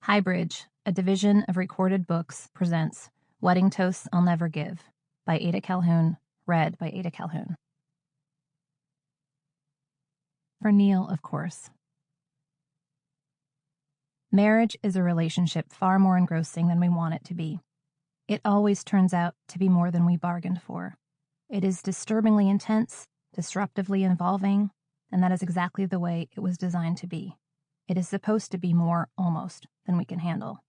HighBridge, a division of Recorded Books, presents Wedding Toasts I'll Never Give by Ada Calhoun, read by Ada Calhoun. For Neil, of course. Marriage is a relationship far more engrossing than we want it to be. It always turns out to be more than we bargained for. It is disturbingly intense, disruptively involving, and that is exactly the way it was designed to be. It is supposed to be more, almost, than we can handle.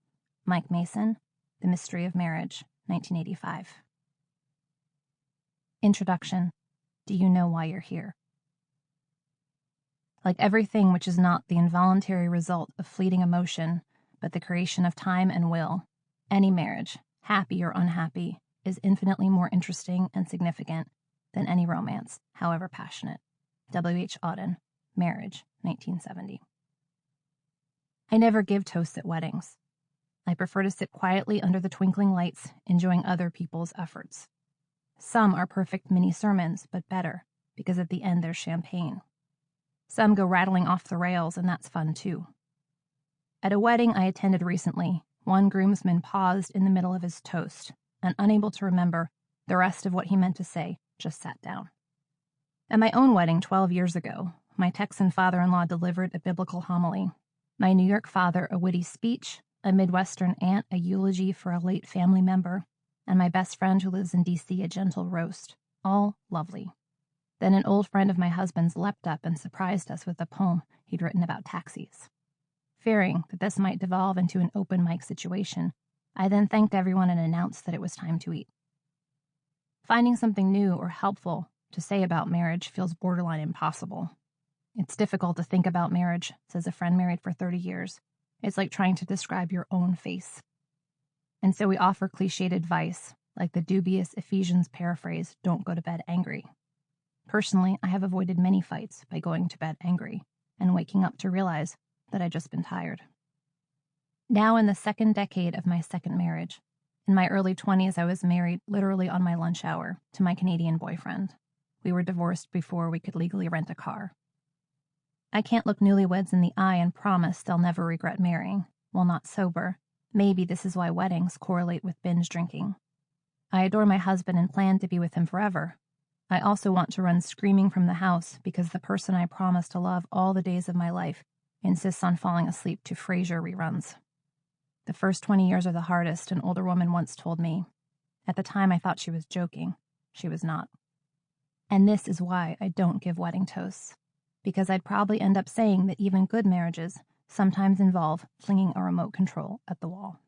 Mike Mason, The Mystery of Marriage, 1985. Introduction. Do you know why you're here? Like everything which is not the involuntary result of fleeting emotion, but the creation of time and will, any marriage, happy or unhappy, is infinitely more interesting and significant than any romance, however passionate. W.H. Auden, Marriage, 1970. I never give toasts at weddings. I prefer to sit quietly under the twinkling lights, enjoying other people's efforts. Some are perfect mini-sermons, but better, because at the end there's champagne. Some go rattling off the rails, and that's fun too. At a wedding I attended recently, one groomsman paused in the middle of his toast, and unable to remember the rest of what he meant to say, just sat down. At my own wedding 12 years ago, my Texan father-in-law delivered a biblical homily, my New York father a witty speech, a Midwestern aunt a eulogy for a late family member, and my best friend who lives in D.C. a gentle roast, all lovely. Then an old friend of my husband's leapt up and surprised us with a poem he'd written about taxis. Fearing that this might devolve into an open mic situation, I then thanked everyone and announced that it was time to eat. Finding something new or helpful to say about marriage feels borderline impossible. It's difficult to think about marriage, says a friend married for 30 years. It's like trying to describe your own face. And so we offer cliched advice, like the dubious Ephesians paraphrase, don't go to bed angry. Personally, I have avoided many fights by going to bed angry and waking up to realize that I'd just been tired. Now in the second decade of my second marriage, in my early 20s I was married literally on my lunch hour to my Canadian boyfriend. We were divorced before we could legally rent a car. I can't look newlyweds in the eye and promise they'll never regret marrying. While not sober, maybe this is why weddings correlate with binge drinking. I adore my husband and plan to be with him forever. I also want to run screaming from the house because the person I promise to love all the days of my life insists on falling asleep to Frasier reruns. The first 20 years are the hardest, an older woman once told me. At the time I thought she was joking. She was not. And this is why I don't give wedding toasts. Because I'd probably end up saying that even good marriages sometimes involve flinging a remote control at the wall.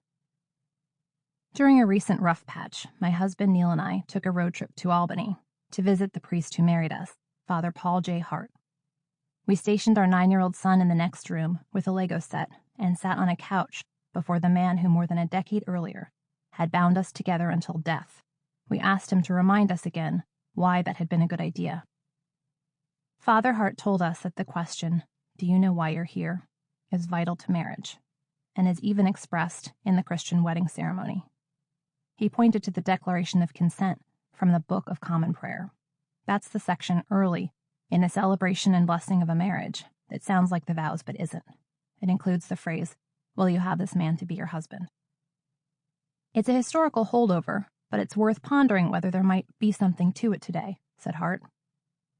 During a recent rough patch, my husband Neil and I took a road trip to Albany to visit the priest who married us, Father Paul J. Hart. We stationed our 9-year-old son in the next room with a Lego set and sat on a couch before the man who more than a decade earlier had bound us together until death. We asked him to remind us again why that had been a good idea. Father Hart told us that the question, do you know why you're here, is vital to marriage, and is even expressed in the Christian wedding ceremony. He pointed to the Declaration of Consent from the Book of Common Prayer. That's the section early in the celebration and blessing of a marriage that sounds like the vows but isn't. It includes the phrase, will you have this man to be your husband? It's a historical holdover, but it's worth pondering whether there might be something to it today, said Hart.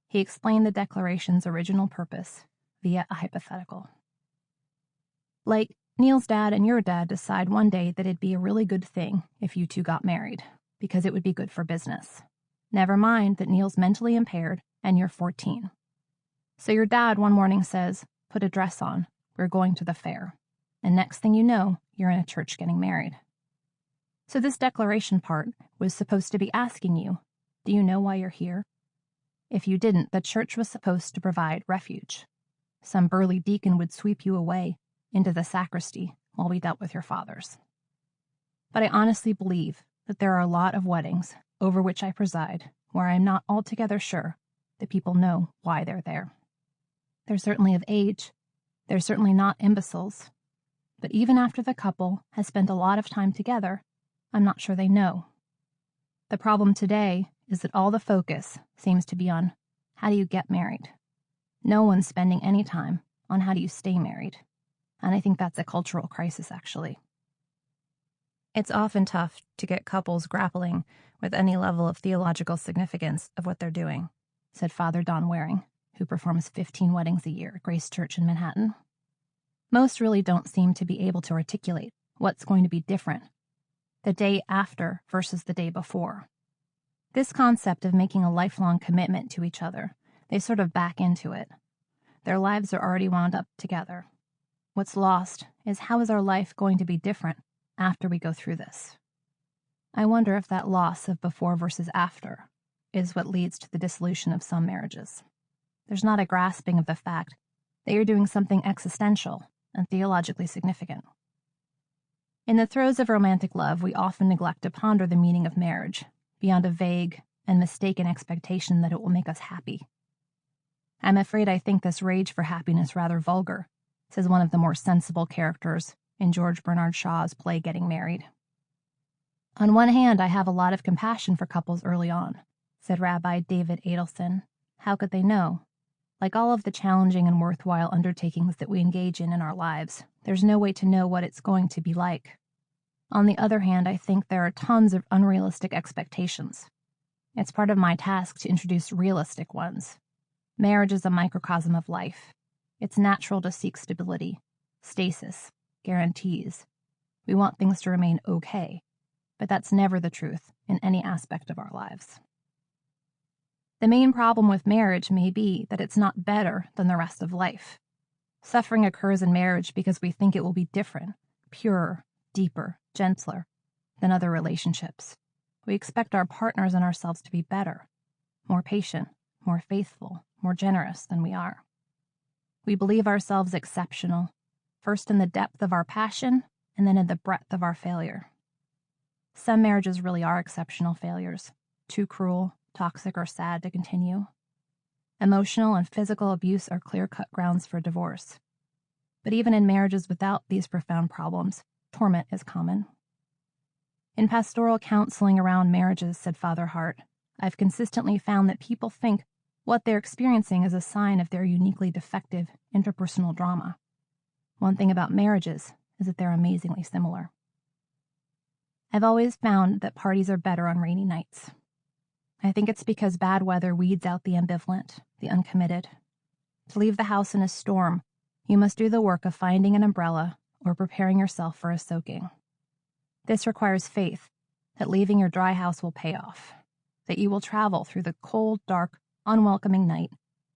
He explained the Declaration's original purpose via a hypothetical. Like, Neil's dad and your dad decide one day that it'd be a really good thing if you two got married, because it would be good for business. Never mind that Neil's mentally impaired and you're 14. So your dad one morning says, put a dress on, we're going to the fair. And next thing you know, you're in a church getting married. So this declaration part was supposed to be asking you, do you know why you're here? If you didn't, the church was supposed to provide refuge. Some burly deacon would sweep you away into the sacristy while we dealt with your fathers. But I honestly believe that there are a lot of weddings over which I preside where I am not altogether sure that people know why they're there. They're certainly of age. They're certainly not imbeciles. But even after the couple has spent a lot of time together, I'm not sure they know. The problem today is that all the focus seems to be on how do you get married. No one's spending any time on how do you stay married. And I think that's a cultural crisis, actually. It's often tough to get couples grappling with any level of theological significance of what they're doing, said Father Don Waring, who performs 15 weddings a year at Grace Church in Manhattan. Most really don't seem to be able to articulate what's going to be different the day after versus the day before. This concept of making a lifelong commitment to each other, they sort of back into it. Their lives are already wound up together. What's lost is how is our life going to be different after we go through this? I wonder if that loss of before versus after is what leads to the dissolution of some marriages. There's not a grasping of the fact that you're doing something existential and theologically significant. In the throes of romantic love, we often neglect to ponder the meaning of marriage beyond a vague and mistaken expectation that it will make us happy. I'm afraid I think this rage for happiness rather vulgar, says one of the more sensible characters in George Bernard Shaw's play Getting Married. On one hand, I have a lot of compassion for couples early on, said Rabbi David Adelson. How could they know? Like all of the challenging and worthwhile undertakings that we engage in our lives, there's no way to know what it's going to be like. On the other hand, I think there are tons of unrealistic expectations. It's part of my task to introduce realistic ones. Marriage is a microcosm of life. It's natural to seek stability, stasis, guarantees. We want things to remain okay, but that's never the truth in any aspect of our lives. The main problem with marriage may be that it's not better than the rest of life. Suffering occurs in marriage because we think it will be different, purer, deeper, gentler than other relationships. We expect our partners and ourselves to be better, more patient, more faithful, more generous than we are. We believe ourselves exceptional, first in the depth of our passion and then in the breadth of our failure. Some marriages really are exceptional failures, too cruel, toxic, or sad to continue. Emotional and physical abuse are clear-cut grounds for divorce. But even in marriages without these profound problems, torment is common. In pastoral counseling around marriages, said Father Hart, I've consistently found that people think what they're experiencing is a sign of their uniquely defective interpersonal drama. One thing about marriages is that they're amazingly similar. I've always found that parties are better on rainy nights. I think it's because bad weather weeds out the ambivalent, the uncommitted. To leave the house in a storm, you must do the work of finding an umbrella or preparing yourself for a soaking. This requires faith that leaving your dry house will pay off, that you will travel through the cold, dark, unwelcoming night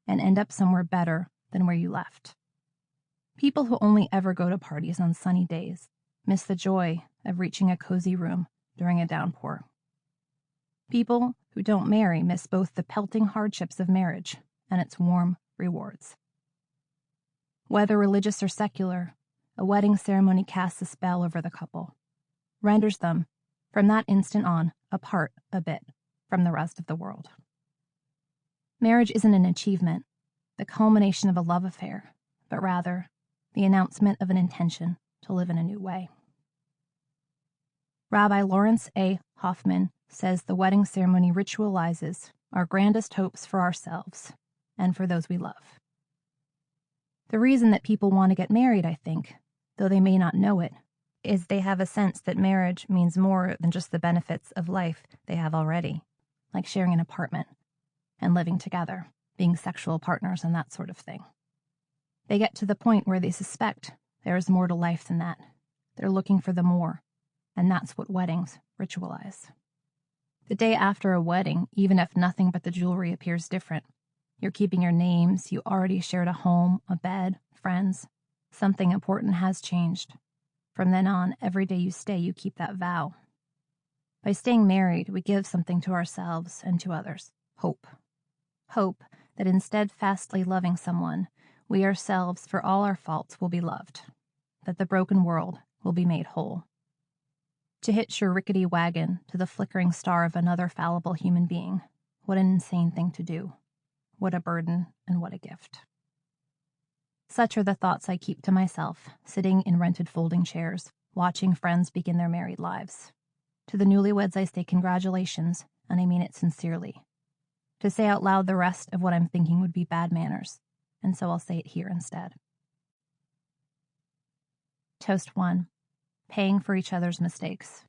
and end up somewhere better than where you left. People who only ever go to parties on sunny days miss the joy of reaching a cozy room during a downpour. People who don't marry miss both the pelting hardships of marriage and its warm rewards. Whether religious or secular, a wedding ceremony casts a spell over the couple, renders them, from that instant on, apart a bit from the rest of the world. Marriage isn't an achievement, the culmination of a love affair, but rather the announcement of an intention to live in a new way. Rabbi Lawrence A. Hoffman says the wedding ceremony ritualizes our grandest hopes for ourselves and for those we love. The reason that people want to get married, I think, though they may not know it, is they have a sense that marriage means more than just the benefits of life they have already, like sharing an apartment and living together, being sexual partners and that sort of thing. They get to the point where they suspect there is more to life than that. They're looking for the more, and that's what weddings ritualize. The day after a wedding, even if nothing but the jewelry appears different, you're keeping your names, you already shared a home, a bed, friends. Something important has changed. From then on, every day you stay, you keep that vow. By staying married, we give something to ourselves and to others. Hope. Hope that in steadfastly loving someone, we ourselves, for all our faults, will be loved. That the broken world will be made whole. To hitch your rickety wagon to the flickering star of another fallible human being, what an insane thing to do. What a burden and what a gift. Such are the thoughts I keep to myself, sitting in rented folding chairs, watching friends begin their married lives. To the newlyweds I say congratulations, and I mean it sincerely. To say out loud the rest of what I'm thinking would be bad manners, and so I'll say it here instead. Toast 1. Paying for each other's mistakes.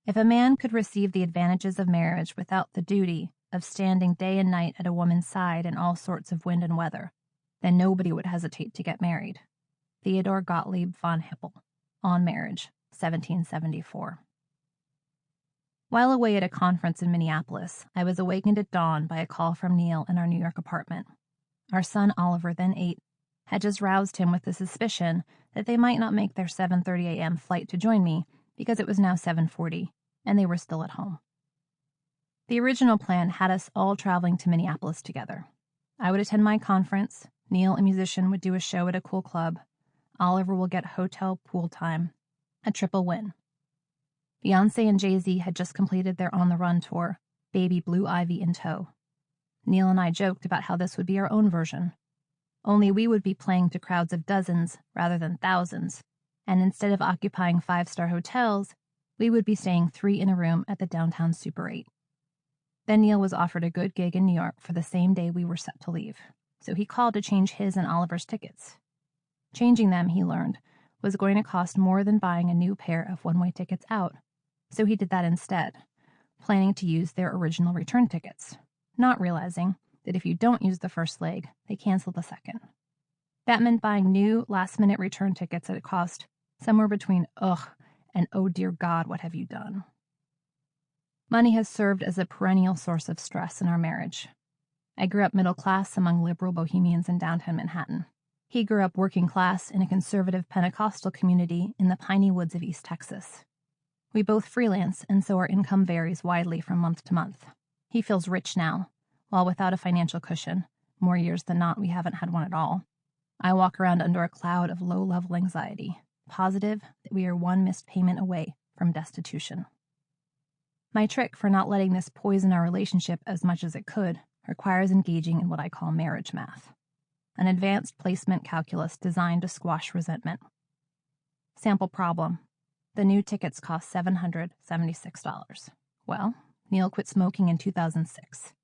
If a man could receive the advantages of marriage without the duty of standing day and night at a woman's side in all sorts of wind and weather, then nobody would hesitate to get married. Theodor Gottlieb von Hippel, On Marriage, 1774. While away at a conference in Minneapolis, I was awakened at dawn by a call from Neil in our New York apartment. Our son Oliver, then 8, had just roused him with the suspicion that they might not make their 7:30 a.m. flight to join me because it was now 7:40, and they were still at home. The original plan had us all traveling to Minneapolis together. I would attend my conference, Neil, a musician, would do a show at a cool club, Oliver will get hotel pool time, a triple win. Beyonce and Jay-Z had just completed their On the Run tour, Baby Blue Ivy in tow. Neil and I joked about how this would be our own version. Only we would be playing to crowds of dozens rather than thousands, and instead of occupying 5-star hotels, we would be staying 3 in a room at the downtown Super 8. Then Neil was offered a good gig in New York for the same day we were set to leave, so he called to change his and Oliver's tickets. Changing them, he learned, was going to cost more than buying a new pair of one-way tickets out, so he did that instead, planning to use their original return tickets, not realizing that if you don't use the first leg, they cancel the second. That meant buying new, last-minute return tickets at a cost somewhere between ugh and oh dear God, what have you done? Money has served as a perennial source of stress in our marriage. I grew up middle class among liberal bohemians in downtown Manhattan. He grew up working class in a conservative Pentecostal community in the piney woods of East Texas. We both freelance, and so our income varies widely from month to month. He feels rich now, while without a financial cushion, more years than not we haven't had one at all. I walk around under a cloud of low-level anxiety, positive that we are one missed payment away from destitution. My trick for not letting this poison our relationship as much as it could requires engaging in what I call marriage math, an advanced placement calculus designed to squash resentment. Sample problem. The new tickets cost $776. Well, Neil quit smoking in 2006.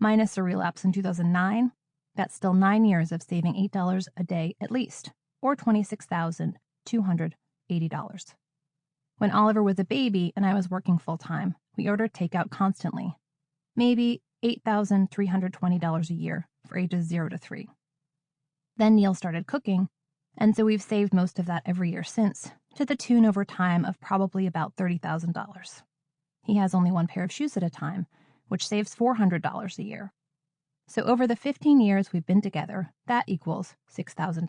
Minus a relapse in 2009, that's still 9 years of saving $8 a day at least, or $26,280. When Oliver was a baby and I was working full-time, we ordered takeout constantly, maybe $8,320 a year for ages 0 to 3. Then Neil started cooking, and so we've saved most of that every year since, to the tune over time of probably about $30,000. He has only one pair of shoes at a time, which saves $400 a year. So over the 15 years we've been together, that equals $6,000.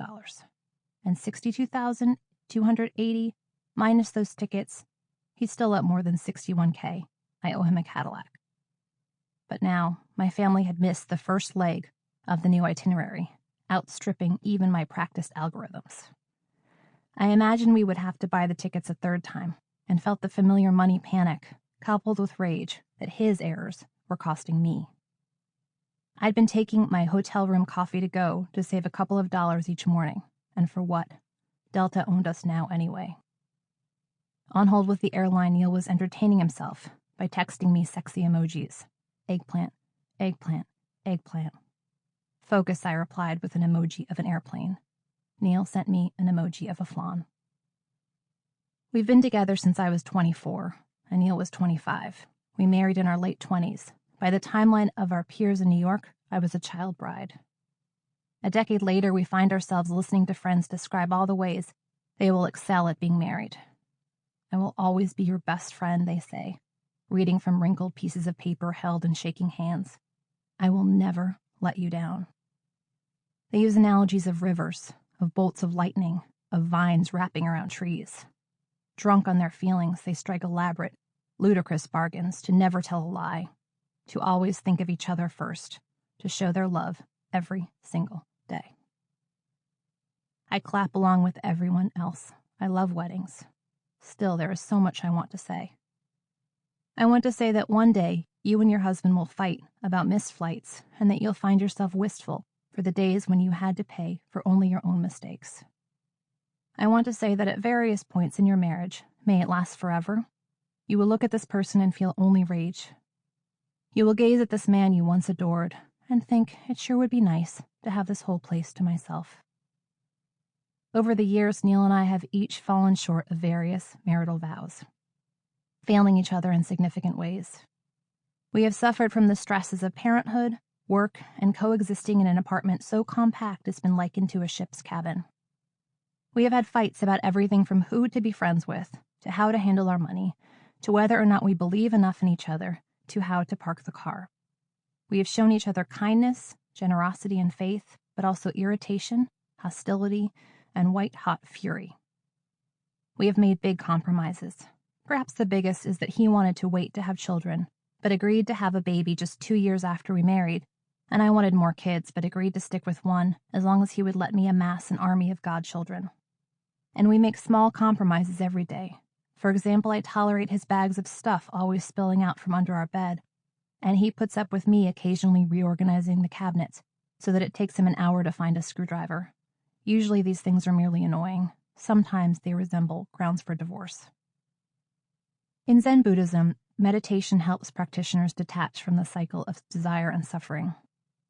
And $62,280 minus those tickets, he's still up more than $61K. I owe him a Cadillac. But now, my family had missed the first leg of the new itinerary, outstripping even my practiced algorithms. I imagined we would have to buy the tickets a third time, and felt the familiar money panic, coupled with rage that his errors were costing me. I'd been taking my hotel room coffee to go to save a couple of dollars each morning, and for what? Delta owned us now anyway. On hold with the airline, Neil was entertaining himself by texting me sexy emojis. Eggplant, eggplant, eggplant. Focus, I replied with an emoji of an airplane. Neil sent me an emoji of a flan. We've been together since I was 24, and Neil was 25. We married in our late 20s. By the timeline of our peers in New York, I was a child bride. A decade later, we find ourselves listening to friends describe all the ways they will excel at being married. I will always be your best friend, they say, reading from wrinkled pieces of paper held in shaking hands. I will never let you down. They use analogies of rivers, of bolts of lightning, of vines wrapping around trees. Drunk on their feelings, they strike elaborate, ludicrous bargains to never tell a lie, to always think of each other first, to show their love every single day. I clap along with everyone else. I love weddings. Still, there is so much I want to say. I want to say that one day you and your husband will fight about missed flights and that you'll find yourself wistful for the days when you had to pay for only your own mistakes. I want to say that at various points in your marriage, may it last forever, you will look at this person and feel only rage. You will gaze at this man you once adored and think it sure would be nice to have this whole place to myself. Over the years, Neil and I have each fallen short of various marital vows, failing each other in significant ways. We have suffered from the stresses of parenthood, work, and coexisting in an apartment so compact it's been likened to a ship's cabin. We have had fights about everything from who to be friends with, to how to handle our money, to whether or not we believe enough in each other, to how to park the car. We have shown each other kindness, generosity, and faith, but also irritation, hostility, and white-hot fury. We have made big compromises. Perhaps the biggest is that he wanted to wait to have children, but agreed to have a baby just 2 years after we married, and I wanted more kids, but agreed to stick with one as long as he would let me amass an army of godchildren. And we make small compromises every day. For example, I tolerate his bags of stuff always spilling out from under our bed, and he puts up with me occasionally reorganizing the cabinets so that it takes him an hour to find a screwdriver. Usually these things are merely annoying. Sometimes they resemble grounds for divorce. In Zen Buddhism, meditation helps practitioners detach from the cycle of desire and suffering.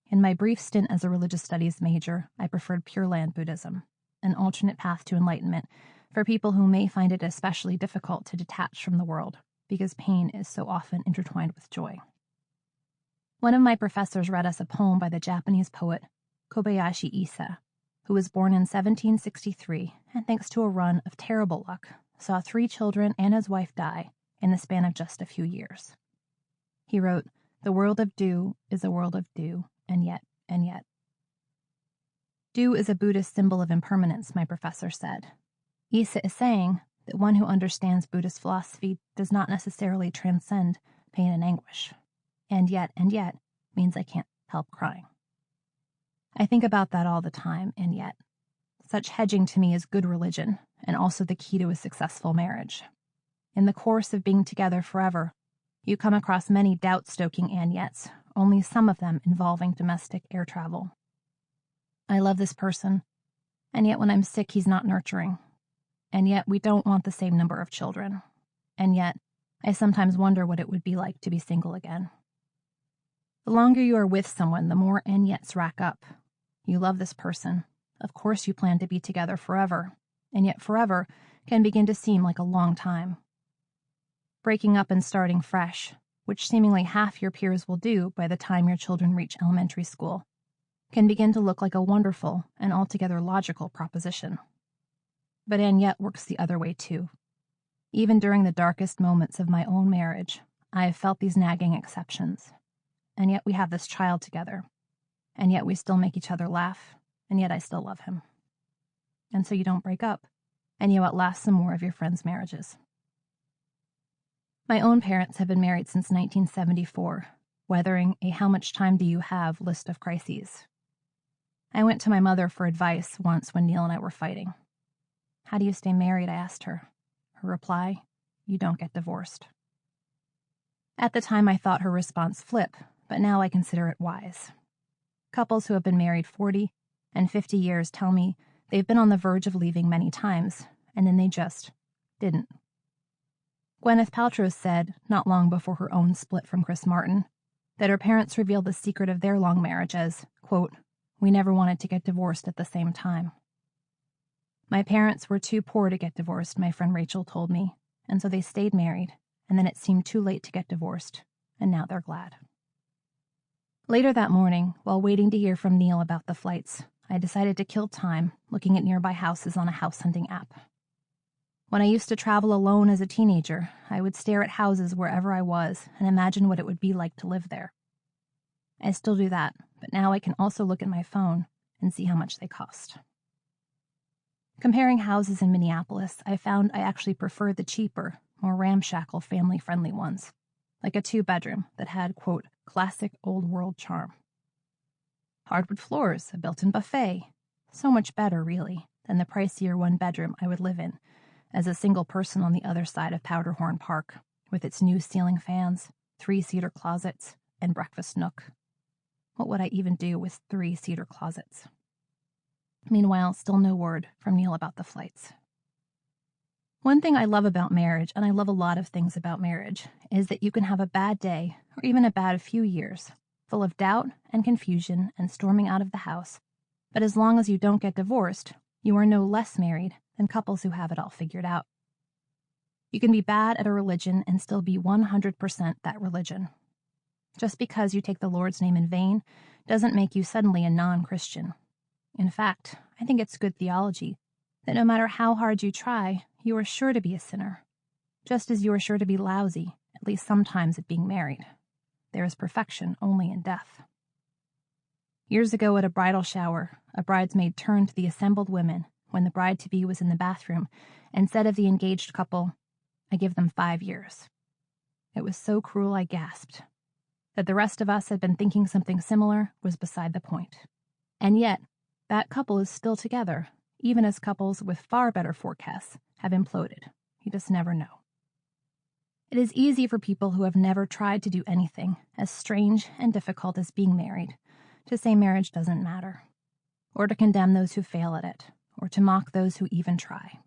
In my brief stint as a religious studies major, I preferred Pure Land Buddhism, an alternate path to enlightenment for people who may find it especially difficult to detach from the world because pain is so often intertwined with joy. One of my professors read us a poem by the Japanese poet Kobayashi Issa, who was born in 1763 and, thanks to a run of terrible luck, saw 3 children and his wife die in the span of just a few years. He wrote, "The world of do is a world of do, and yet, and yet." Do is a Buddhist symbol of impermanence, my professor said. Issa is saying that one who understands Buddhist philosophy does not necessarily transcend pain and anguish. And yet means I can't help crying. I think about that all the time, and yet. Such hedging to me is good religion, and also the key to a successful marriage. In the course of being together forever, you come across many doubt-stoking and yets, only some of them involving domestic air travel. I love this person, and yet when I'm sick he's not nurturing. And yet we don't want the same number of children. And yet I sometimes wonder what it would be like to be single again. The longer you are with someone, the more and yets rack up. You love this person. Of course you plan to be together forever, and yet forever can begin to seem like a long time. Breaking up and starting fresh, which seemingly half your peers will do by the time your children reach elementary school, can begin to look like a wonderful and altogether logical proposition. But and yet works the other way too. Even during the darkest moments of my own marriage, I have felt these nagging exceptions. And yet we have this child together. And yet we still make each other laugh. And yet I still love him. And so you don't break up, and you outlast some more of your friends' marriages. My own parents have been married since 1974, weathering a "how much time do you have" list of crises. I went to my mother for advice once when Neil and I were fighting. "How do you stay married?" I asked her. Her reply, "You don't get divorced." At the time I thought her response flip, but now I consider it wise. Couples who have been married 40 and 50 years tell me they've been on the verge of leaving many times, and then they just didn't. Gwyneth Paltrow said, not long before her own split from Chris Martin, that her parents revealed the secret of their long marriage as, quote, "We never wanted to get divorced at the same time." My parents were too poor to get divorced, my friend Rachel told me, and so they stayed married, and then it seemed too late to get divorced, and now they're glad. Later that morning, while waiting to hear from Neil about the flights, I decided to kill time looking at nearby houses on a house hunting app. When I used to travel alone as a teenager, I would stare at houses wherever I was and imagine what it would be like to live there. I still do that, but now I can also look at my phone and see how much they cost. Comparing houses in Minneapolis, I found I actually preferred the cheaper, more ramshackle, family-friendly ones, like a 2-bedroom that had, quote, "classic old-world charm." Hardwood floors, a built-in buffet. So much better, really, than the pricier 1-bedroom I would live in as a single person on the other side of Powderhorn Park, with its new ceiling fans, 3 cedar closets, and breakfast nook. What would I even do with 3 cedar closets? Meanwhile, still no word from Neil about the flights. One thing I love about marriage, and I love a lot of things about marriage, is that you can have a bad day, or even a bad few years, full of doubt and confusion and storming out of the house, but as long as you don't get divorced, You are no less married than couples who have it all figured out. You can be bad at a religion and still be 100% that religion. Just because you take the Lord's name in vain doesn't make you suddenly a non-Christian. In fact, I think it's good theology that no matter how hard you try, you are sure to be a sinner, just as you are sure to be lousy, at least sometimes, at being married. There is perfection only in death. Years ago at a bridal shower, a bridesmaid turned to the assembled women when the bride-to-be was in the bathroom and said of the engaged couple, "I give them 5 years." It was so cruel I gasped. That the rest of us had been thinking something similar was beside the point. And yet, that couple is still together, even as couples with far better forecasts have imploded. You just never know. It is easy for people who have never tried to do anything as strange and difficult as being married to say marriage doesn't matter, or to condemn those who fail at it, or to mock those who even try.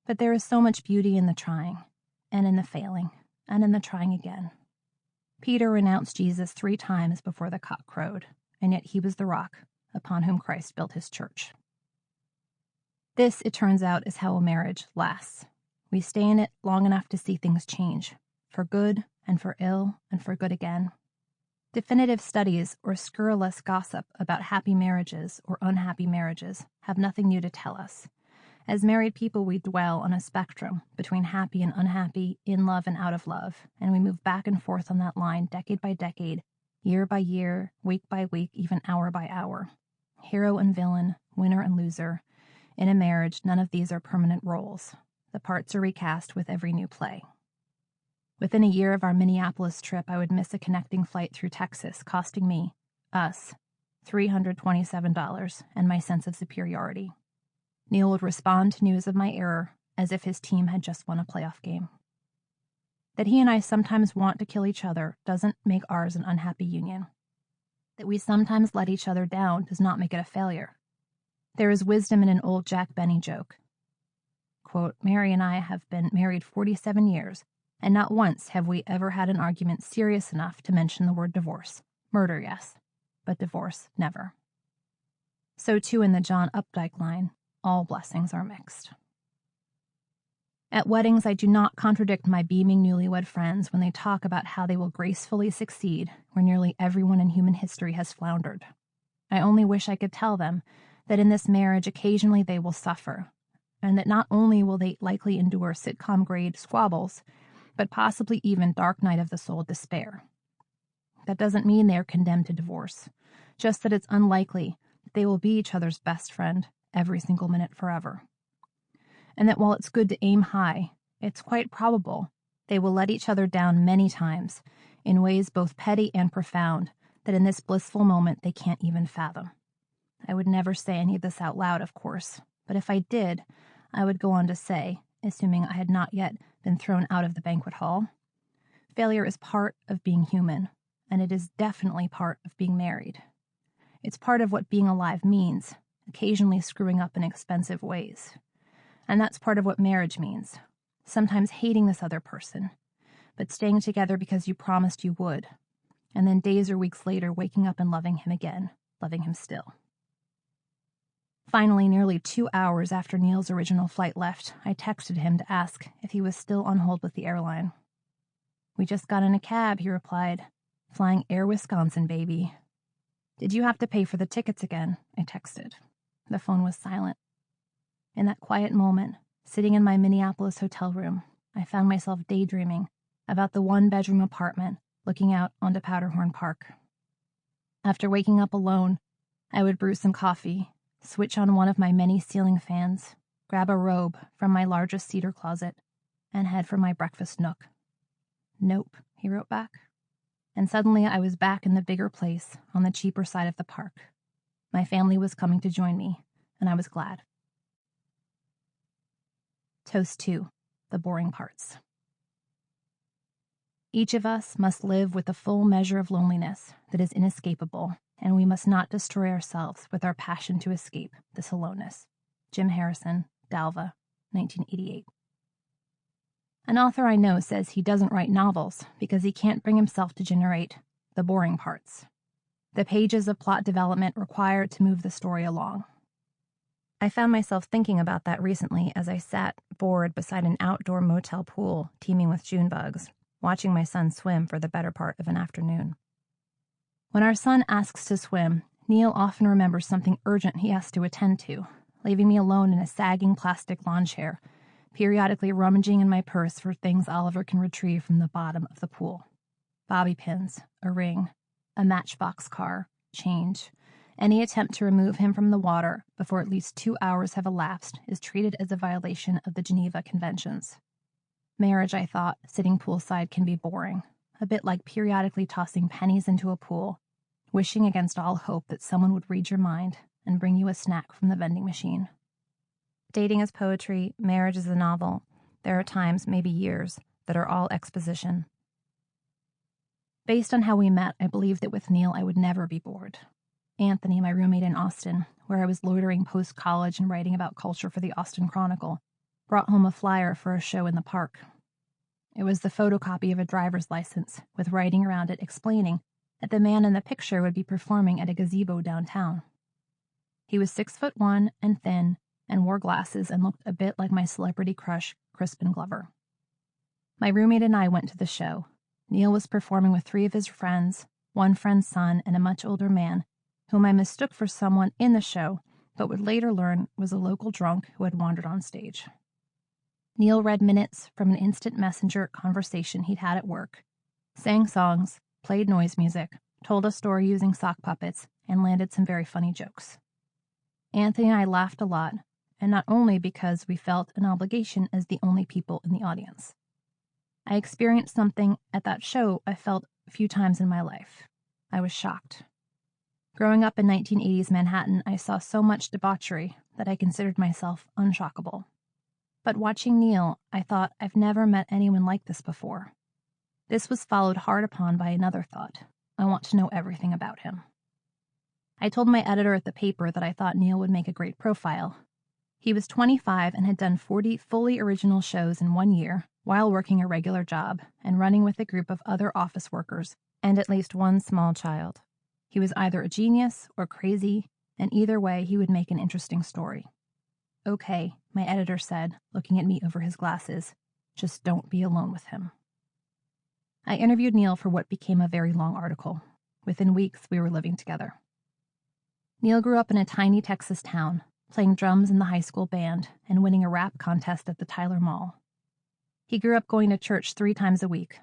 But there is so much beauty in the trying, and in the failing, and in the trying again. Peter renounced Jesus 3 times before the cock crowed, and yet he was the rock upon whom Christ built his church. This, it turns out, is how a marriage lasts. We stay in it long enough to see things change, for good and for ill and for good again. Definitive studies or scurrilous gossip about happy marriages or unhappy marriages have nothing new to tell us. As married people, we dwell on a spectrum between happy and unhappy, in love and out of love, and we move back and forth on that line decade by decade, year by year, week by week, even hour by hour. Hero and villain, winner and loser. In a marriage, none of these are permanent roles. The parts are recast with every new play. Within a year of our Minneapolis trip, I would miss a connecting flight through Texas, costing us, $327 and my sense of superiority. Neil would respond to news of my error as if his team had just won a playoff game. That he and I sometimes want to kill each other doesn't make ours an unhappy union. That we sometimes let each other down does not make it a failure. There is wisdom in an old Jack Benny joke. Quote, "Mary and I have been married 47 years, and not once have we ever had an argument serious enough to mention the word divorce. Murder, yes, but divorce, never." So too in the John Updike line, all blessings are mixed. At weddings, I do not contradict my beaming newlywed friends when they talk about how they will gracefully succeed where nearly everyone in human history has floundered. I only wish I could tell them that in this marriage occasionally they will suffer, and that not only will they likely endure sitcom-grade squabbles, but possibly even dark night of the soul despair. That doesn't mean they are condemned to divorce, just that it's unlikely that they will be each other's best friend every single minute forever. And that while it's good to aim high, it's quite probable they will let each other down many times in ways both petty and profound that in this blissful moment they can't even fathom. I would never say any of this out loud, of course, but if I did, I would go on to say, assuming I had not yet been thrown out of the banquet hall, failure is part of being human, and it is definitely part of being married. It's part of what being alive means, occasionally screwing up in expensive ways. And that's part of what marriage means, sometimes hating this other person, but staying together because you promised you would, and then days or weeks later waking up and loving him again, loving him still. Finally, nearly 2 hours after Neil's original flight left, I texted him to ask if he was still on hold with the airline. "We just got in a cab," he replied. "Flying Air Wisconsin, baby." "Did you have to pay for the tickets again?" I texted. The phone was silent. In that quiet moment, sitting in my Minneapolis hotel room, I found myself daydreaming about the 1-bedroom apartment looking out onto Powderhorn Park. After waking up alone, I would brew some coffee, switch on one of my many ceiling fans, grab a robe from my largest cedar closet, and head for my breakfast nook. "Nope," he wrote back. And suddenly I was back in the bigger place on the cheaper side of the park. My family was coming to join me, and I was glad. Toast 2, the boring parts. Each of us must live with the full measure of loneliness that is inescapable, and we must not destroy ourselves with our passion to escape this aloneness. Jim Harrison, Dalva, 1988. An author I know says he doesn't write novels because he can't bring himself to generate the boring parts, the pages of plot development required to move the story along. I found myself thinking about that recently as I sat bored beside an outdoor motel pool teeming with June bugs, watching my son swim for the better part of an afternoon. When our son asks to swim, Neil often remembers something urgent he has to attend to, leaving me alone in a sagging plastic lawn chair, periodically rummaging in my purse for things Oliver can retrieve from the bottom of the pool. Bobby pins, a ring, a matchbox car, change. Any attempt to remove him from the water before at least 2 hours have elapsed is treated as a violation of the Geneva Conventions. Marriage, I thought, sitting poolside can be boring, a bit like periodically tossing pennies into a pool, wishing against all hope that someone would read your mind and bring you a snack from the vending machine. Dating is poetry, marriage is a novel. There are times, maybe years, that are all exposition. Based on how we met, I believed that with Neil I would never be bored. Anthony, my roommate in Austin, where I was loitering post-college and writing about culture for the Austin Chronicle, brought home a flyer for a show in the park. It was the photocopy of a driver's license, with writing around it explaining that the man in the picture would be performing at a gazebo downtown. He was 6'1" and thin, and wore glasses and looked a bit like my celebrity crush, Crispin Glover. My roommate and I went to the show. Neil was performing with 3 of his friends, one friend's son, and a much older man, whom I mistook for someone in the show, but would later learn was a local drunk who had wandered on stage. Neil read minutes from an instant messenger conversation he'd had at work, sang songs, played noise music, told a story using sock puppets, and landed some very funny jokes. Anthony and I laughed a lot, and not only because we felt an obligation as the only people in the audience. I experienced something at that show I felt a few times in my life. I was shocked. Growing up in 1980s Manhattan, I saw so much debauchery that I considered myself unshockable. But watching Neil, I thought, I've never met anyone like this before. This was followed hard upon by another thought. I want to know everything about him. I told my editor at the paper that I thought Neil would make a great profile. He was 25 and had done 40 fully original shows in 1 year while working a regular job and running with a group of other office workers and at least one small child. He was either a genius or crazy, and either way he would make an interesting story. Okay, my editor said, looking at me over his glasses, just don't be alone with him. I interviewed Neil for what became a very long article. Within weeks, we were living together. Neil grew up in a tiny Texas town, playing drums in the high school band and winning a rap contest at the Tyler Mall. He grew up going to church 3 times a week.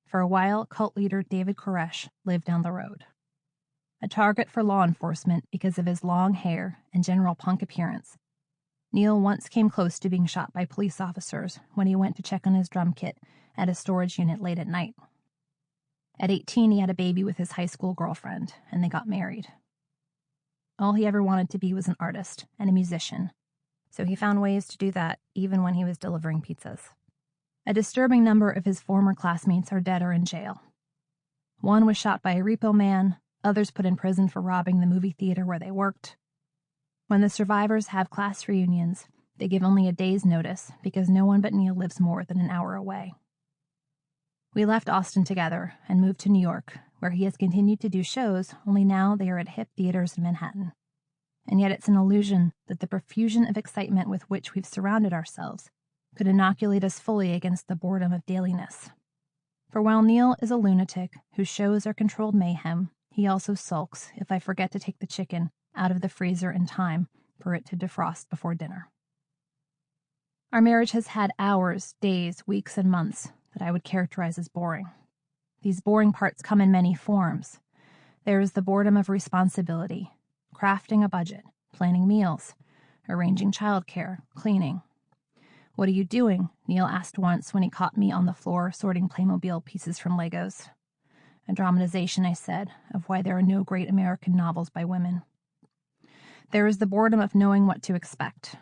For a while, cult leader David Koresh lived down the road. A target for law enforcement because of his long hair and general punk appearance, Neil once came close to being shot by police officers when he went to check on his drum kit at a storage unit late at night. At 18, he had a baby with his high school girlfriend, and they got married. All he ever wanted to be was an artist and a musician, so he found ways to do that even when he was delivering pizzas. A disturbing number of his former classmates are dead or in jail. One was shot by a repo man, others put in prison for robbing the movie theater where they worked. When the survivors have class reunions, they give only a day's notice because no one but Neil lives more than an hour away. We left Austin together and moved to New York, where he has continued to do shows, only now they are at hip theaters in Manhattan. And yet it's an illusion that the profusion of excitement with which we've surrounded ourselves could inoculate us fully against the boredom of dailiness. For while Neil is a lunatic whose shows are controlled mayhem, he also sulks if I forget to take the chicken out of the freezer in time for it to defrost before dinner. Our marriage has had hours, days, weeks, and months that I would characterize as boring. These boring parts come in many forms. There is the boredom of responsibility, crafting a budget, planning meals, arranging childcare, cleaning. "What are you doing?" Neil asked once when he caught me on the floor sorting Playmobil pieces from Legos. A dramatization, I said, of why there are no great American novels by women. There is the boredom of knowing what to expect.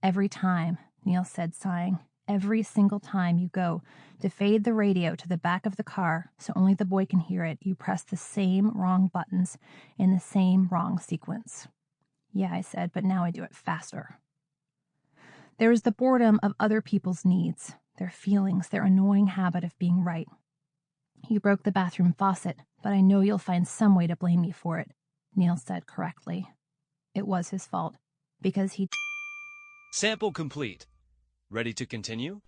Every time, Neil said, sighing, every single time you go to fade the radio to the back of the car so only the boy can hear it, you press the same wrong buttons in the same wrong sequence. Yeah, I said, but now I do it faster. There is the boredom of other people's needs, their feelings, their annoying habit of being right. You broke the bathroom faucet, but I know you'll find some way to blame me for it, Neil said correctly. It was his fault. because he Sample complete. Ready to continue?